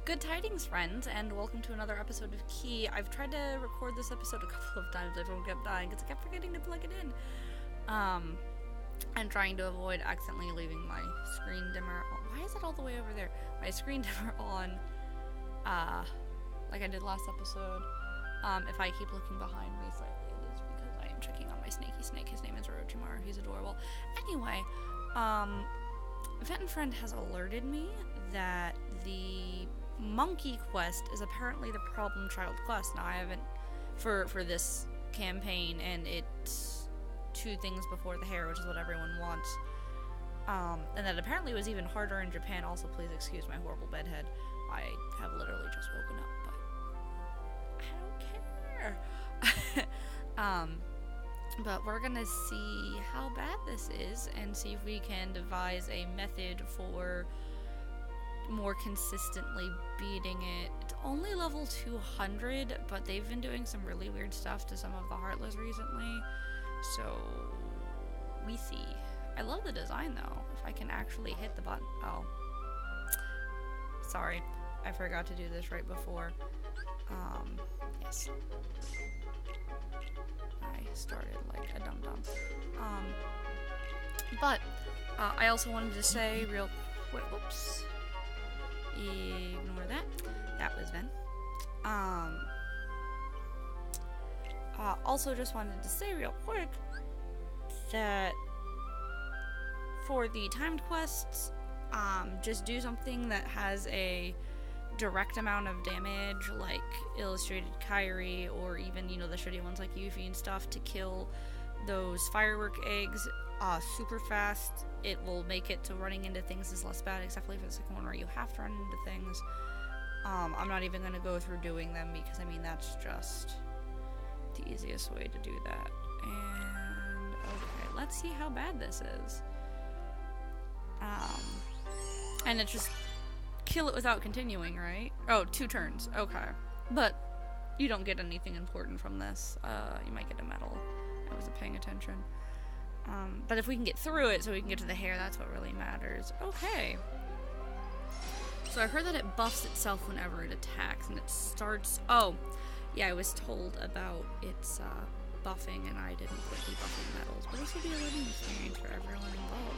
Good tidings, friends, and welcome to another episode of Key. I've tried to record this episode a couple of times. I kept dying because I kept forgetting to plug it in. And trying to avoid accidentally leaving my screen dimmer. Why is it all the way over there? My screen dimmer on, like I did last episode. If I keep looking behind me slightly, it is because I am checking on my snaky snake. His name is Orochimaru. He's adorable. Anyway, Vet and Friend has alerted me that the monkey quest is apparently the problem child quest. Now I haven't for this campaign, and it's 2 things before the hair, which is what everyone wants. And that apparently was even harder in Japan. Also, please excuse my horrible bedhead. I have literally just woken up, but I don't care. But we're gonna see how bad this is and see if we can devise a method for more consistently beating it. It's only level 200, but they've been doing some really weird stuff to some of the Heartless recently, so we see. I love the design though. If I can actually hit the button. Oh, sorry, I forgot to do this right before. Yes, I started like a dum-dum. But I also wanted to say real quick, whoops, ignore that. That was Ben. Also just wanted to say real quick that for the timed quests, just do something that has a direct amount of damage, like Illustrated Kyrie, or even, you know, the shitty ones like Yuffie and stuff, to kill those firework eggs super fast. It will make it so running into things is less bad, except for the second one where you have to run into things. I'm not even going to go through doing them because, I mean, that's just the easiest way to do that. And, okay, let's see how bad this is. And it's just kill it without continuing, right? Oh, 2 turns. Okay. But you don't get anything important from this. You might get a medal. I wasn't paying attention. But if we can get through it so we can get to the hair, that's what really matters. Okay. So I heard that it buffs itself whenever it attacks, and it starts... Oh, yeah, I was told about its buffing, and I didn't put debuffing medals. But this will be a learning experience for everyone involved.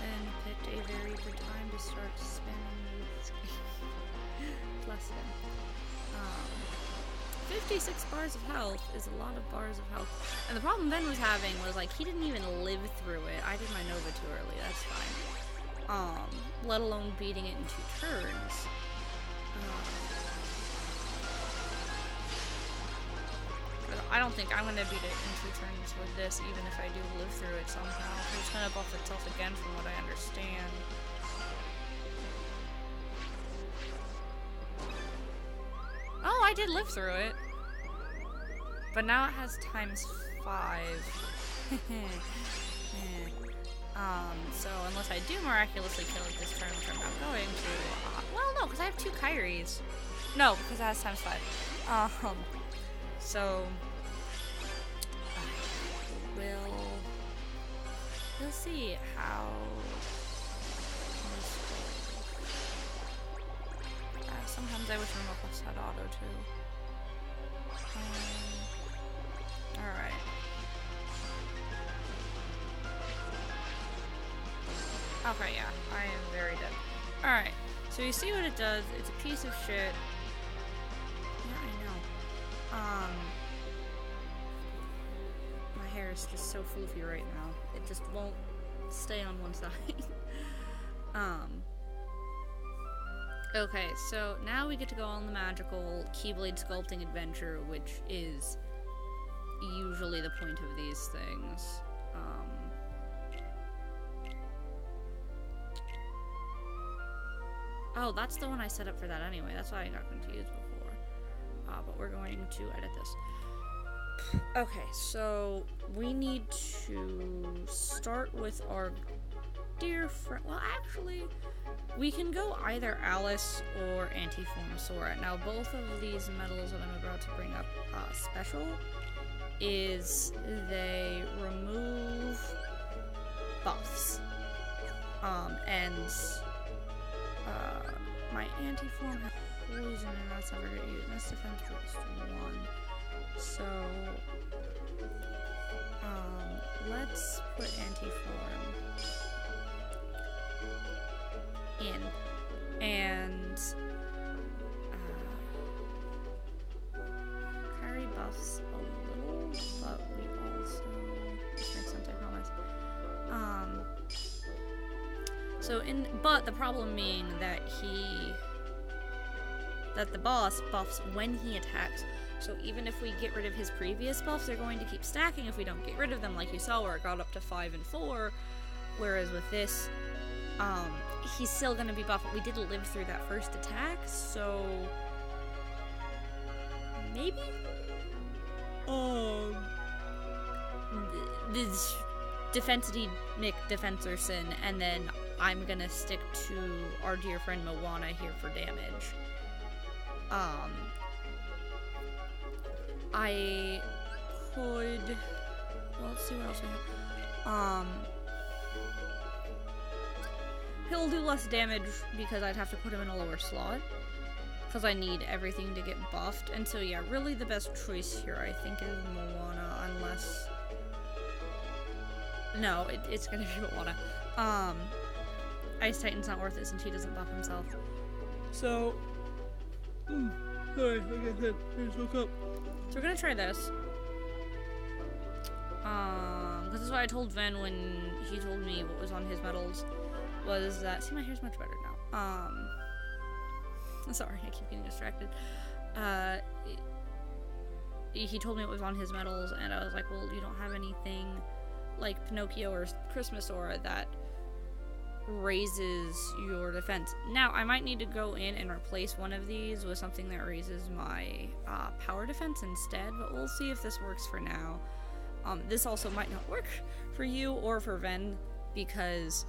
Then picked a very good time to start spinning with plus him. 56 bars of health is a lot of bars of health. And the problem Ben was having was, like, he didn't even live through it. I did my Nova too early, that's fine. Let alone beating it in 2 turns. I don't think I'm gonna beat it in 2 turns with this, even if I do live through it somehow. It's gonna buff itself again from what I understand. Oh, I did live through it. But now it has times 5. So unless I do miraculously kill it this turn, which I'm not going to, well, no, because I have 2 Kyries. No, because it has times 5. So we'll see how this goes. Sometimes I wish Remote Plus had auto too. Alright. Okay, yeah, I am very dead. Alright, so you see what it does. It's a piece of shit. Yeah, I know. My hair is just so floofy right now. It just won't stay on one side. Okay, so now we get to go on the magical Keyblade sculpting adventure, which is usually the point of these things. Oh, that's the one I set up for that anyway. That's why I got confused before. But we're going to edit this. Okay, so we need to start with our dear friend. Well, actually, we can go either Alice or Antiform Sora. Now, both of these medals that I'm about to bring up special is they remove And my anti-form has poison and that's never get used. That's defense boost 1. So let's put anti-form in. And carry buffs a little, but we also just make some type promise. But the problem being that the boss buffs when he attacks. So even if we get rid of his previous buffs, they're going to keep stacking if we don't get rid of them, like you saw where it got up to 5 and 4. Whereas with this, he's still going to be buffed. We did live through that first attack, so maybe? This Defensity Nick Defensorson, and then I'm gonna stick to our dear friend Moana here for damage. I could... Well, let's see what else we have. He'll do less damage because I'd have to put him in a lower slot. Because I need everything to get buffed. And so, yeah, really the best choice here, I think, is Moana, unless... No, it's gonna be Moana. Ice Titan's not worth it since he doesn't buff himself. So... sorry, like I said, I just woke up. So we're gonna try this. Because this is what I told Ven when he told me what was on his medals. Was that... See, my hair's much better now. Sorry, I keep getting distracted. He told me what was on his medals, and I was like, well, you don't have anything like Pinocchio or Christmas Aura that raises your defense. Now, I might need to go in and replace one of these with something that raises my power defense instead, but we'll see if this works for now. This also might not work for you or for Ven, because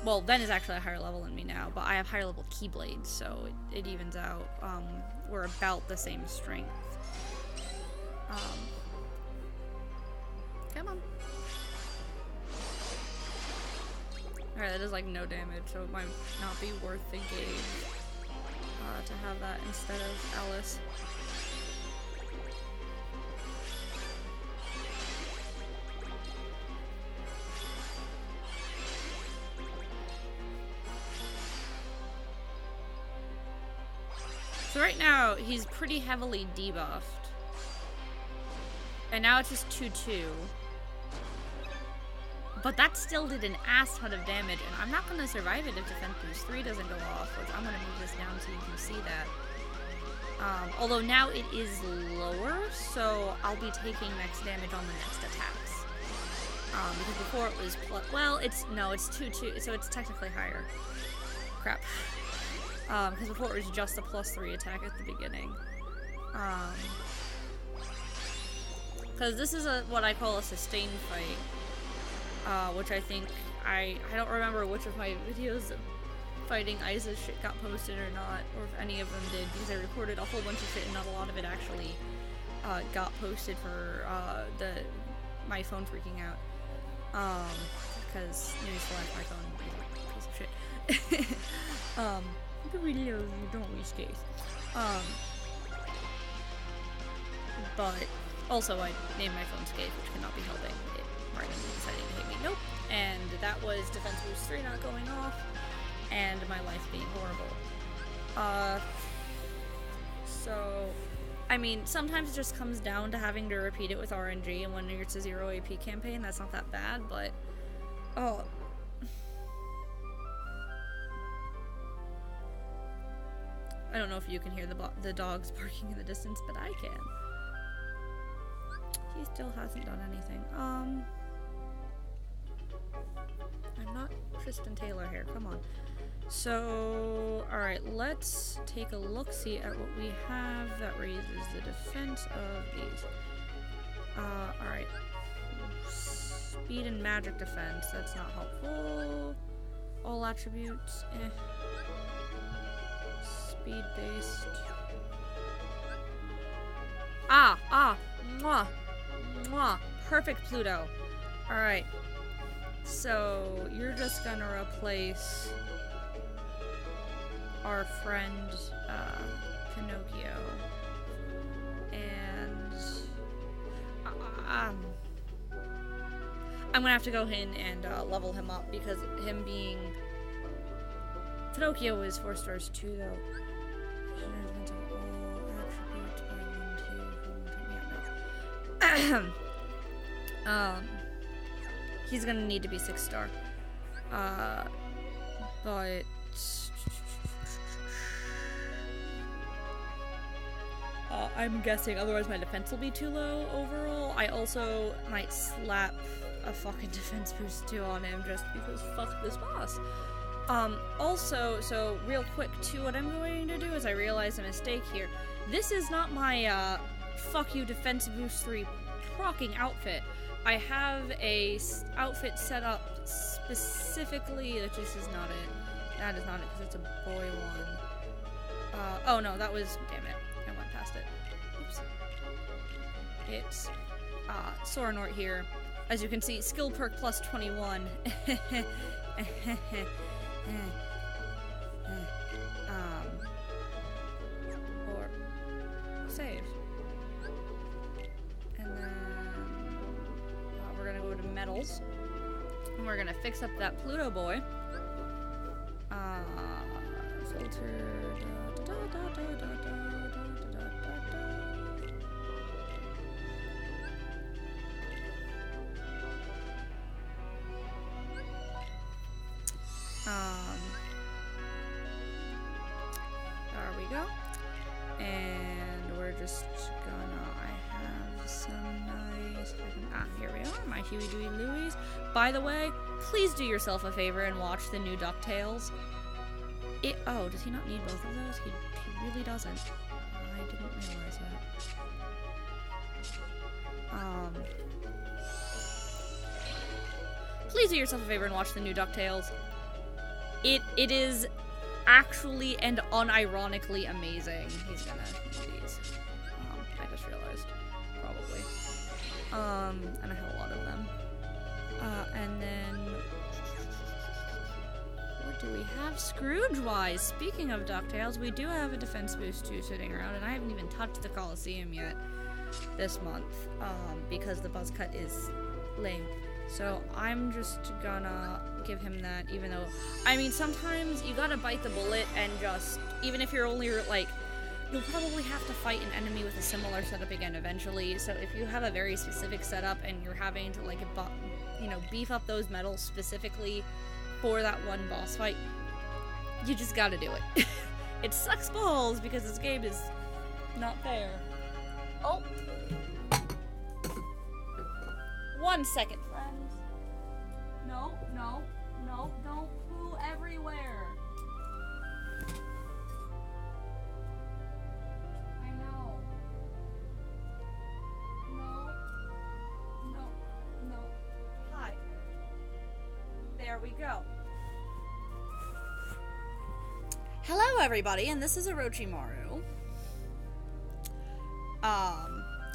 well, Ven is actually a higher level than me now, but I have higher level Keyblades, so it evens out. We're about the same strength. Come on. Alright, that does like no damage, so it might not be worth the gauge to have that instead of Alice. So right now, he's pretty heavily debuffed. And now it's just 2-2. But that still did an ass ton of damage, and I'm not going to survive it if Defense Boost 3 doesn't go off, which I'm going to move this down so you can see that. Although now it is lower, so I'll be taking max damage on the next attacks. Because before it was well, it's 2-2, so it's technically higher. Crap. Because before it was just a +3 attack at the beginning. Because this is what I call a sustained fight. Which I think, I don't remember which of my videos of fighting Isis shit got posted or not, or if any of them did, because I recorded a whole bunch of shit and not a lot of it actually got posted for my phone freaking out. Because newsflash, my phone is a piece of shit. The videos you don't waste days. But also I named my phone Skate, which cannot be helping. It randomly decided to hit me. Nope. And that was Defense Boost 3 not going off, and my life being horrible. So, I mean, sometimes it just comes down to having to repeat it with RNG, and when it's a 0 AP campaign, that's not that bad, but... Oh... I don't know if you can hear the dogs barking in the distance, but I can. He still hasn't done anything. I'm not Tristan Taylor here. Come on. So, alright, let's take a look-see at what we have that raises the defense of these. Alright. Speed and magic defense. That's not helpful. All attributes. Speed-based. Mwah. Mwah. Perfect, Pluto. Alright. So, you're just gonna replace our friend, Pinocchio. And, I'm gonna have to go in and, level him up, because him being... Pinocchio is 4 stars too, though. He's gonna need to be 6 star. But... I'm guessing, otherwise my defense will be too low overall. I also might slap a fucking defense boost too on him, just because fuck this boss. Also, so real quick too, what I'm going to do is I realized a mistake here. This is not my, fuck you defense boost 3 procking outfit. I have a outfit set up specifically, that just is not it. That is not it, because it's a boy one. Oh no, that was, damn it, I went past it. Oops. It's, Soranort here. As you can see, skill perk plus 21. Or save. And then we're gonna go to metals. And we're gonna fix up that Pluto boy. Filter. There we go. And we're just gonna, I have some nice, here we are, my Huey, Dewey, Louie's. By the way, please do yourself a favor and watch the new DuckTales. Oh, does he not need both of those? He really doesn't. I didn't realize that. Please do yourself a favor and watch the new DuckTales. It is actually and unironically amazing. He's gonna need these. I just realized. Probably. And I have a lot of them. And then... what do we have Scrooge-wise? Speaking of DuckTales, we do have a defense boost 2 sitting around, and I haven't even touched the Coliseum yet this month, because the buzz cut is lame. So I'm just gonna give him that, even though, I mean, sometimes you gotta bite the bullet and just, even if you're only, like, you'll probably have to fight an enemy with a similar setup again eventually, so if you have a very specific setup and you're having to, like, beef up those medals specifically for that one boss fight, you just gotta do it. It sucks balls because this game is not fair. Oh! 1 second, friends. No, no, no, don't poo everywhere. I know. No, no, no. Hi. There we go. Hello, everybody, and this is Orochimaru.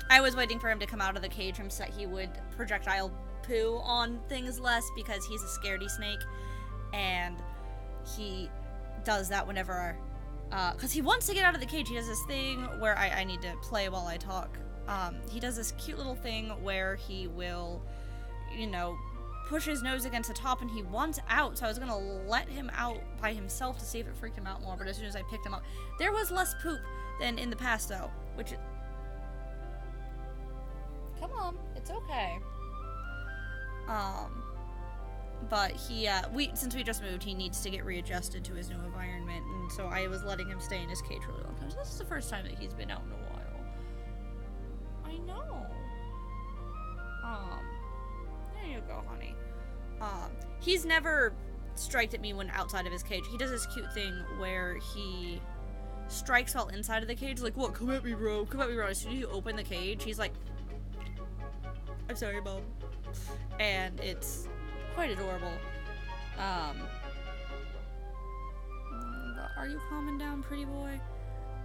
I was waiting for him to come out of the cage so that he would projectile poo on things less, because he's a scaredy snake, and he does that whenever, because he wants to get out of the cage. He does this thing where I need to play while I talk. He does this cute little thing where he will, push his nose against the top, and he wants out, so I was gonna let him out by himself to see if it freaked him out more, but as soon as I picked him up, there was less poop than in the past, though, which... Come on, it's okay. But he, since we just moved, he needs to get readjusted to his new environment, and so I was letting him stay in his cage for a long time. So this is the first time that he's been out in a while. I know. There you go, honey. He's never striked at me when outside of his cage. He does this cute thing where he strikes while inside of the cage, like, what, come at me, bro, come at me, bro. As soon as you open the cage, he's like, I'm sorry, Mom. And it's quite adorable. But are you calming down, pretty boy?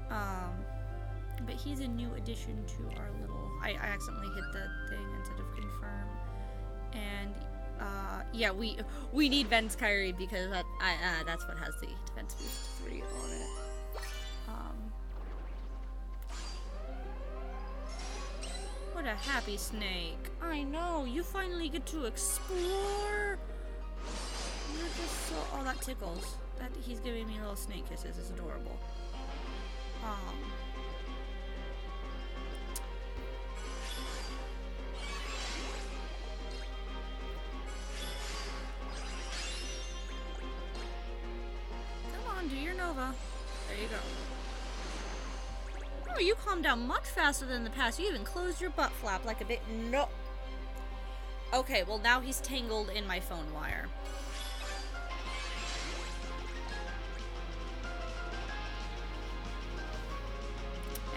But he's a new addition to our little... I accidentally hit the thing instead of confirm. And, Yeah, we need Ven's Kyrie because that's what has the defense boost 3 on it. What a happy snake. I know, you finally get to explore. You're just so, oh, that tickles. That he's giving me little snake kisses. It's adorable. Come on, do your Nova. There you go. Oh, you calmed down much faster than in the past. You even closed your butt flap like a bit. No. Okay, well now he's tangled in my phone wire.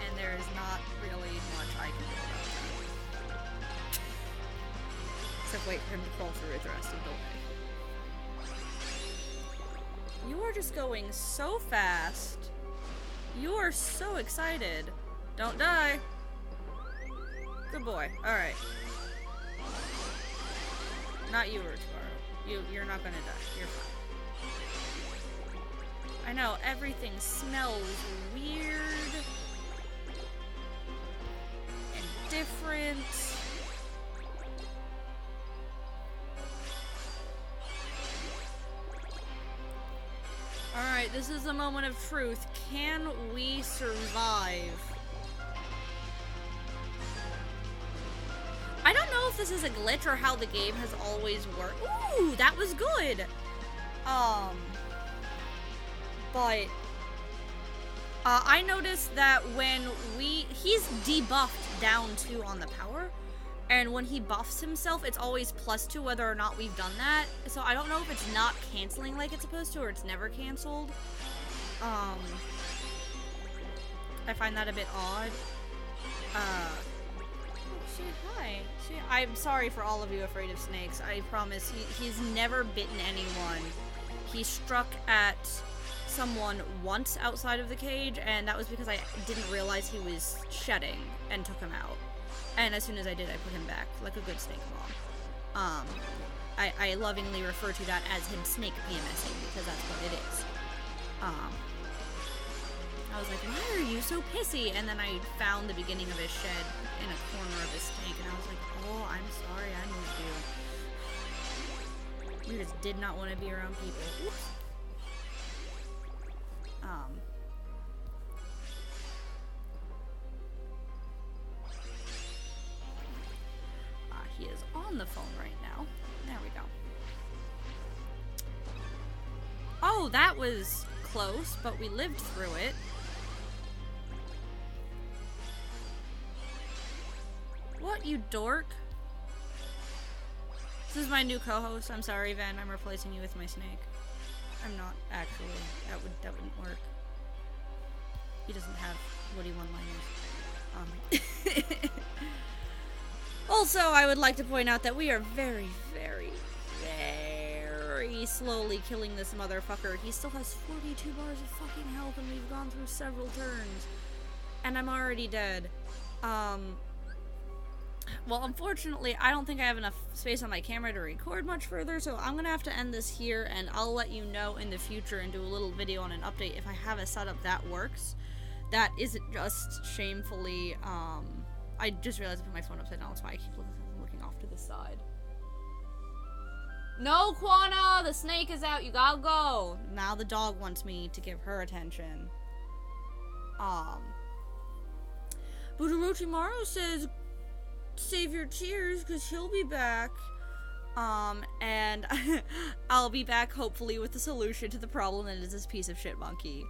And there is not really much I can do about that. Except wait for him to crawl through it the rest of the way. You are just going so fast. You are so excited. Don't die. Good boy. Alright. Not you, Orochimaru. You're not gonna die. You're fine. I know, everything smells weird. And different. Alright, this is the moment of truth. Can we survive? I don't know if this is a glitch or how the game has always worked. Ooh, that was good! But I noticed that when he's debuffed down 2 on the power, and when he buffs himself, it's always +2 whether or not we've done that. So I don't know if it's not canceling like it's supposed to, or it's never canceled. I find that a bit odd. Hi. I'm sorry for all of you afraid of snakes. I promise. He's never bitten anyone. He struck at someone once outside of the cage, and that was because I didn't realize he was shedding and took him out. And as soon as I did, I put him back, like a good snake mom. I lovingly refer to that as him snake PMSing, because that's what it is. I was like, why are you so pissy? And then I found the beginning of his shed in a corner of his snake, and I was like, oh, I'm sorry, I moved you. You just did not want to be around people. Oops. He is on the phone right now. There we go. Oh, that was close, but we lived through it. What, you dork? This is my new co-host. I'm sorry, Ven. I'm replacing you with my snake. I'm not, actually. That wouldn't work. He doesn't have Woody one-liners. Also, I would like to point out that we are very, very, very slowly killing this motherfucker. He still has 42 bars of fucking health, and we've gone through several turns. And I'm already dead. Well, unfortunately, I don't think I have enough space on my camera to record much further, so I'm gonna have to end this here, and I'll let you know in the future and do a little video on an update if I have a setup that works. That isn't just shamefully, I just realized I put my phone upside down, that's why I keep looking off to the side. No, Quana! The snake is out, you gotta go! Now the dog wants me to give her attention. But Orochimaru says, save your tears, because he'll be back. And I'll be back, hopefully, with the solution to the problem that is this piece of shit monkey.